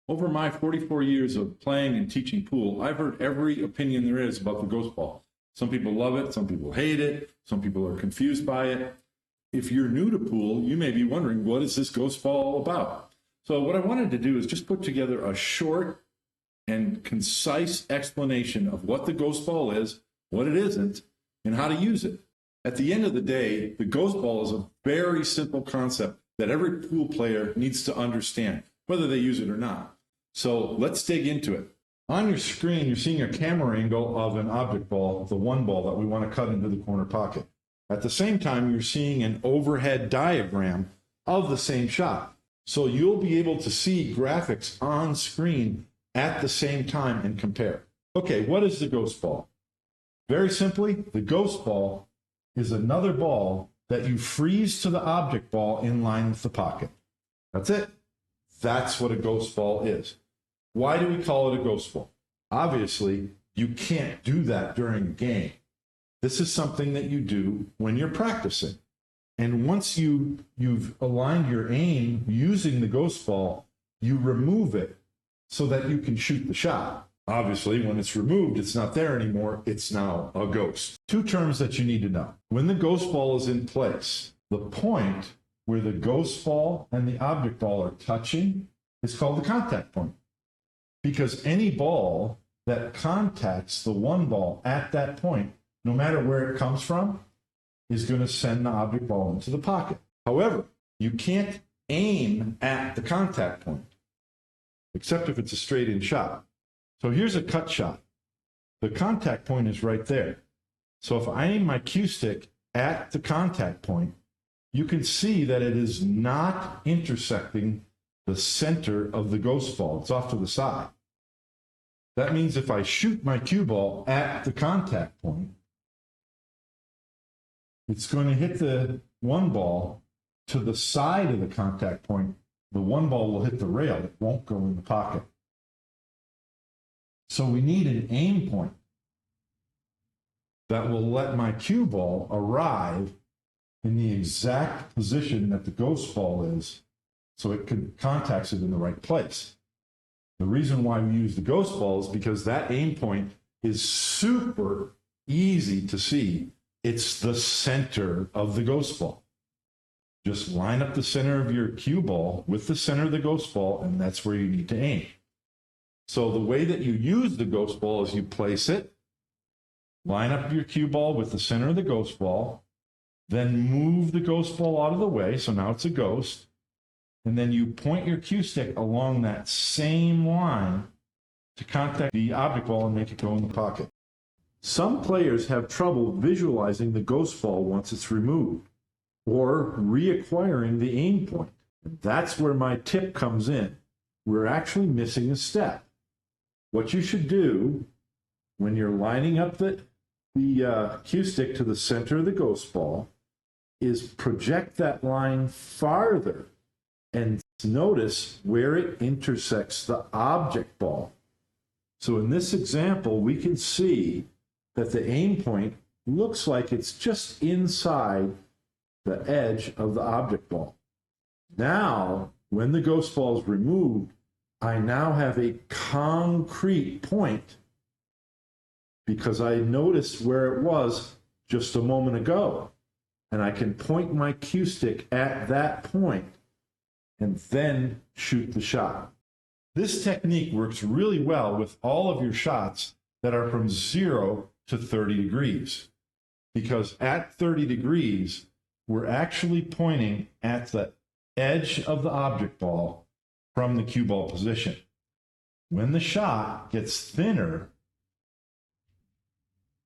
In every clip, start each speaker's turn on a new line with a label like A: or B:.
A: Over my 44 years of playing and teaching pool, I've heard every opinion there is about the ghost ball. Some people love it, some people hate it, some people are confused by it. If you're new to pool, you may be wondering, what is this ghost ball all about? So what I wanted to do is just put together a short and concise explanation of what the ghost ball is, what it isn't, and how to use it. At the end of the day, the ghost ball is a very simple concept that every pool player needs to understand, whether they use it or not. So let's dig into it. On your screen, you're seeing a camera angle of an object ball, the one ball that we want to cut into the corner pocket. At the same time, you're seeing an overhead diagram of the same shot. So you'll be able to see graphics on screen at the same time and compare. Okay, what is the ghost ball? Very simply, the ghost ball is another ball that you freeze to the object ball in line with the pocket. That's it. That's what a ghost ball is. Why do we call it a ghost ball? Obviously, you can't do that during a game. This is something that you do when you're practicing. And once you've aligned your aim using the ghost ball, you remove it so that you can shoot the shot. Obviously, when it's removed, it's not there anymore. It's now a ghost. Two terms that you need to know. When the ghost ball is in place, the point where the ghost ball and the object ball are touching is called the contact point. Because any ball that contacts the one ball at that point, no matter where it comes from, is going to send the object ball into the pocket. However, you can't aim at the contact point, except if it's a straight-in shot. So here's a cut shot. The contact point is right there. So if I aim my cue stick at the contact point, you can see that it is not intersecting the center of the ghost ball. It's off to the side. That means if I shoot my cue ball at the contact point, it's going to hit the one ball to the side of the contact point. The one ball will hit the rail. It won't go in the pocket. So we need an aim point that will let my cue ball arrive in the exact position that the ghost ball is, so it contacts it in the right place. The reason why we use the ghost ball is because that aim point is super easy to see. It's the center of the ghost ball. Just line up the center of your cue ball with the center of the ghost ball, and that's where you need to aim. So the way that you use the ghost ball is you place it, line up your cue ball with the center of the ghost ball, then move the ghost ball out of the way, so now it's a ghost, and then you point your cue stick along that same line to contact the object ball and make it go in the pocket. Some players have trouble visualizing the ghost ball once it's removed, or reacquiring the aim point. And that's where my tip comes in. We're actually missing a step. What you should do when you're lining up the cue stick to the center of the ghost ball is project that line farther and notice where it intersects the object ball. So in this example, we can see that the aim point looks like it's just inside the edge of the object ball. Now, when the ghost ball is removed, I now have a concrete point because I noticed where it was just a moment ago. And I can point my cue stick at that point and then shoot the shot. This technique works really well with all of your shots that are from 0 to 30 degrees. Because at 30 degrees, we're actually pointing at the edge of the object ball from the cue ball position. When the shot gets thinner,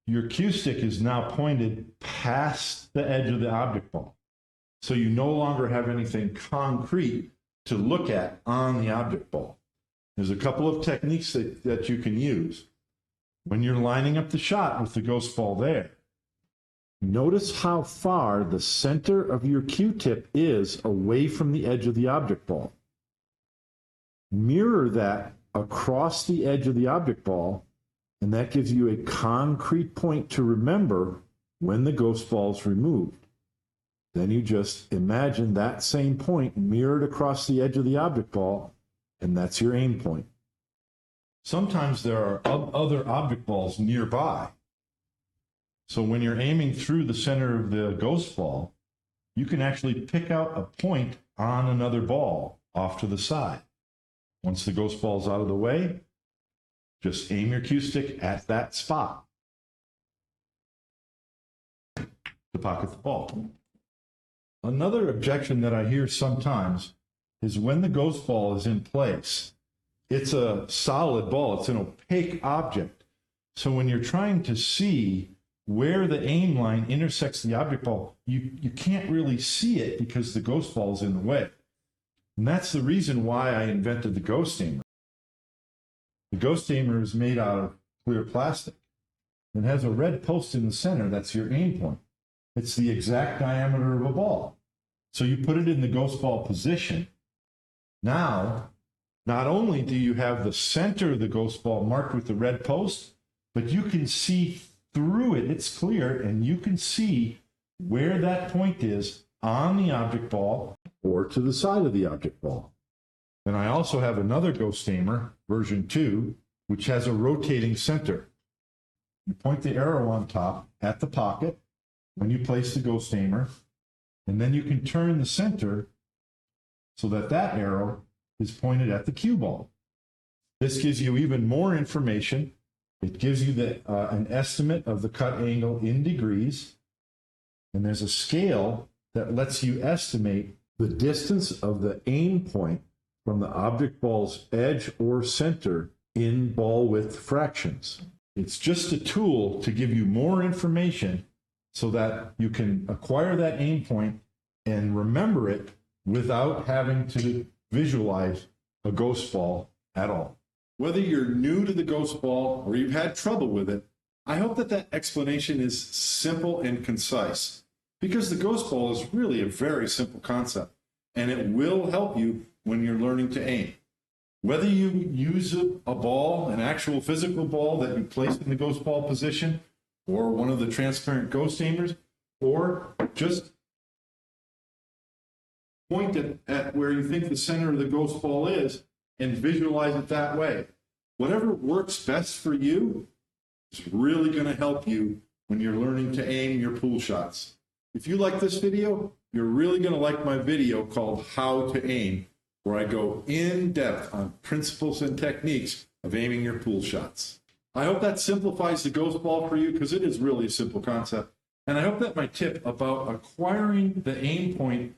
A: your cue stick is now pointed past the edge of the object ball. So you no longer have anything concrete to look at on the object ball. There's a couple of techniques that you can use. When you're lining up the shot with the ghost ball there, notice how far the center of your cue tip is away from the edge of the object ball. Mirror that across the edge of the object ball, and that gives you a concrete point to remember when the ghost ball is removed. Then you just imagine that same point mirrored across the edge of the object ball and that's your aim point. Sometimes there are other object balls nearby. So when you're aiming through the center of the ghost ball, you can actually pick out a point on another ball off to the side. Once the ghost ball's out of the way, just aim your cue stick at that spot to pocket the ball. Another objection that I hear sometimes is when the ghost ball is in place, it's a solid ball, it's an opaque object. So when you're trying to see where the aim line intersects the object ball, you can't really see it because the ghost ball is in the way. And that's the reason why I invented the ghost aimer. The ghost aimer is made out of clear plastic and has a red post in the center. That's your aim point. It's the exact diameter of a ball. So you put it in the ghost ball position. Now, not only do you have the center of the ghost ball marked with the red post, but you can see through it. It's clear, and you can see where that point is on the object ball or to the side of the object ball. Then I also have another ghost aimer, version 2, which has a rotating center. You point the arrow on top at the pocket when you place the ghost aimer, and then you can turn the center so that that arrow is pointed at the cue ball. This gives you even more information. It gives you an estimate of the cut angle in degrees, and there's a scale that lets you estimate the distance of the aim point from the object ball's edge or center in ball width fractions. It's just a tool to give you more information so that you can acquire that aim point and remember it without having to visualize a ghost ball at all. Whether you're new to the ghost ball or you've had trouble with it, I hope that explanation is simple and concise, because the ghost ball is really a very simple concept, and it will help you when you're learning to aim. Whether you use a ball, an actual physical ball that you place in the ghost ball position, or one of the transparent ghost aimers, or just point it at where you think the center of the ghost ball is and visualize it that way. Whatever works best for you is really going to help you when you're learning to aim your pool shots. If you like this video, you're really going to like my video called How to Aim, where I go in depth on principles and techniques of aiming your pool shots. I hope that simplifies the ghost ball for you, because it is really a simple concept. And I hope that my tip about acquiring the aim point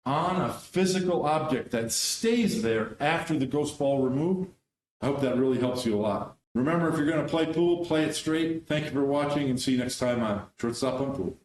A: on a physical object that stays there after the ghost ball removed, I hope that really helps you a lot. Remember, if you're going to play pool, play it straight. Thank you for watching, and see you next time on Shortstop on Pool.